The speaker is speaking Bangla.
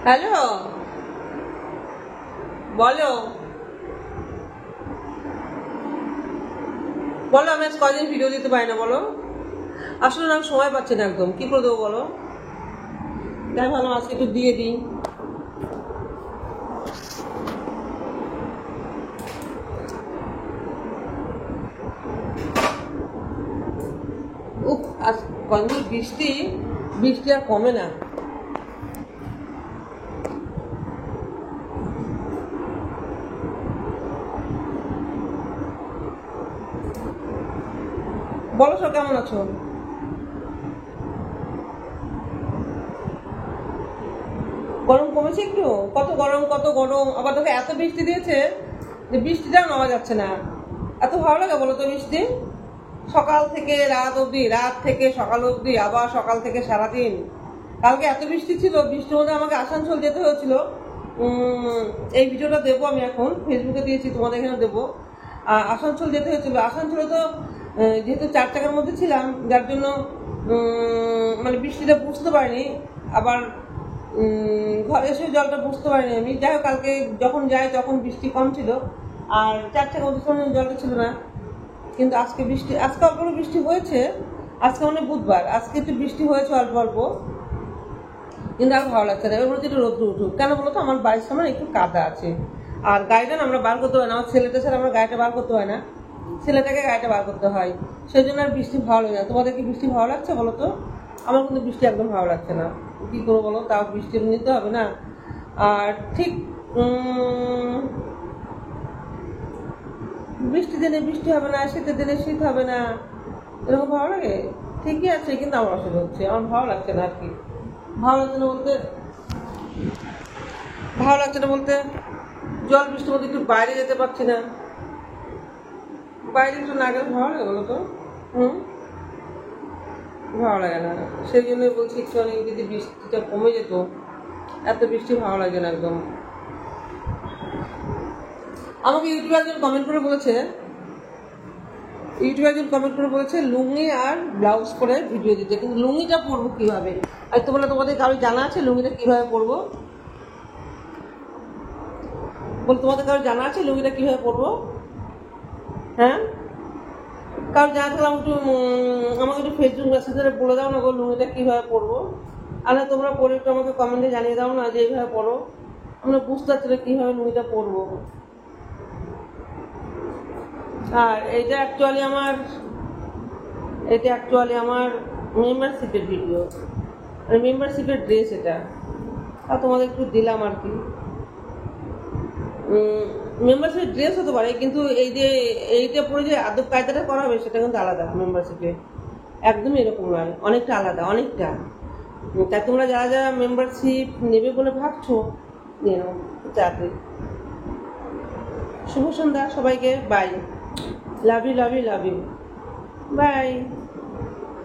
হ্যালো, বলো বলো। আমি আজ কদিন ভিডিও দিতে পারি না, বলো। আসলে আমি সময় পাচ্ছি না, একদম কি করে দেবো বলো। তাই ভালো আজকে একটু দিয়ে দিই। উফ, আজ কদিন বৃষ্টি বৃষ্টি আর কমে না। বলো সব, কেমন আছো? গরম কমেছে একটু? কত গরম কত গরম, আবার তোকে এত বৃষ্টি দিয়েছে যে বৃষ্টিটাও নামা যাচ্ছে না। এত ভালো লাগে বলো তো বৃষ্টি। সকাল থেকে রাত অবধি, রাত থেকে সকাল অবধি, আবার সকাল থেকে সারাদিন। কালকে এত বৃষ্টি ছিল, বৃষ্টির মধ্যে আমাকে আসানসোল যেতে হয়েছিল। এই ভিডিওটা দেবো আমি, এখন ফেসবুকে দিয়েছি, তোমাদের এখানে দেবো। আসানসোল যেতে হয়েছিল। আসানসোলে তো যেহেতু 4 চাকার মধ্যে ছিলাম, যার জন্য মানে বৃষ্টিটা বুঝতে পারিনি। আবার ঘরে এসে জলটা বুঝতে পারিনি আমি। যাই হোক, কালকে যখন যাই তখন বৃষ্টি কম ছিল, আর 4 চাকার মধ্যে জলটা ছিল না। কিন্তু আজকে বৃষ্টি, আজকে অল্প অল্প বৃষ্টি হয়েছে। আজকে মানে বুধবার, আজকে একটু বৃষ্টি হয়েছে অল্প অল্প, কিন্তু আর ভালো লাগছে না। এবার বলছি একটু রোদ্র উঠুক। কেন বলো তো, আমার বাড়ির সামনে একটু কাদা আছে, আর গাড়িটা না আমরা বার করতে হয় না। আমার ছেলেটা ছাড়া আমার গাড়িটা বার করতে হয় না, ছেলেটাকে গাড়িটা বার করতে হয়। সেই জন্য আর বৃষ্টি ভালো লাগে না। তোমাদের কি বৃষ্টি ভালো লাগছে বলো তো? আমার কিন্তু বৃষ্টি একদম ভালো লাগছে না। কি করবো বলো, তাও বৃষ্টি নিতে হবে না। আর ঠিক বৃষ্টি দিনে বৃষ্টি হবে না, শীতের দিনে শীত হবে না, এরকম ভালো লাগে। ঠিকই আছে, কিন্তু আমার অসুবিধা হচ্ছে, আমার ভালো লাগছে না আর কি। ভালো লাগছে না বলতে ভালো লাগছে না বলতে জল বৃষ্টির মধ্যে একটু বাইরে যেতে পারছি না। বাইরে একটু না গেলে ভালো লাগে বলো তো? ভালো লাগে না। সেই জন্যই বলছি একটু অনেক যদি বৃষ্টিটা কমে যেত। এত বৃষ্টি ভালো লাগে না একদম। আমাকে ইউটিউবে একজন কমেন্ট করে বলেছে লুঙ্গি আর ব্লাউজ পরে ভিডিও দিতে, কিন্তু লুঙ্গিটা পরবো কিভাবে? আর তোমাদের কারো জানা আছে লুঙ্গিটা কিভাবে পরবো? তোমাদের কারো জানা আছে লুঙ্গিটা কিভাবে পরবো? হ্যাঁ, কারণ জানা থাকলে আমাকে একটু ফেসবুক মেসেঞ্জারে বলে দাও না গো, লুঙ্গিটা কীভাবে পরবো। আর তোমরা পরে একটু আমাকে কমেন্টে জানিয়ে দাও না যে এইভাবে পরো। আমরা বুঝতে পারছি না কীভাবে লুঙ্গিটা পরবো। আর এটা অ্যাকচুয়ালি আমার মেম্বারশিপের ভিডিও, মেম্বারশিপের ড্রেস এটা। আর তোমাদের একটু দিলাম আর কি। মেম্বারশিপের ড্রেস হতে পারে, কিন্তু এইটা পরে যে আদব কায়দাটা করা হবে সেটা কিন্তু আলাদা। মেম্বারশিপে একদমই এরকম নয়, অনেকটা আলাদা, অনেকটা। তাই তোমরা যারা যারা মেম্বারশিপ নেবে বলে ভাবছো, নিয়ে নাও তাড়াতাড়ি। শুভ সন্ধ্যা সবাইকে, bye. Love you, love you, love you, by.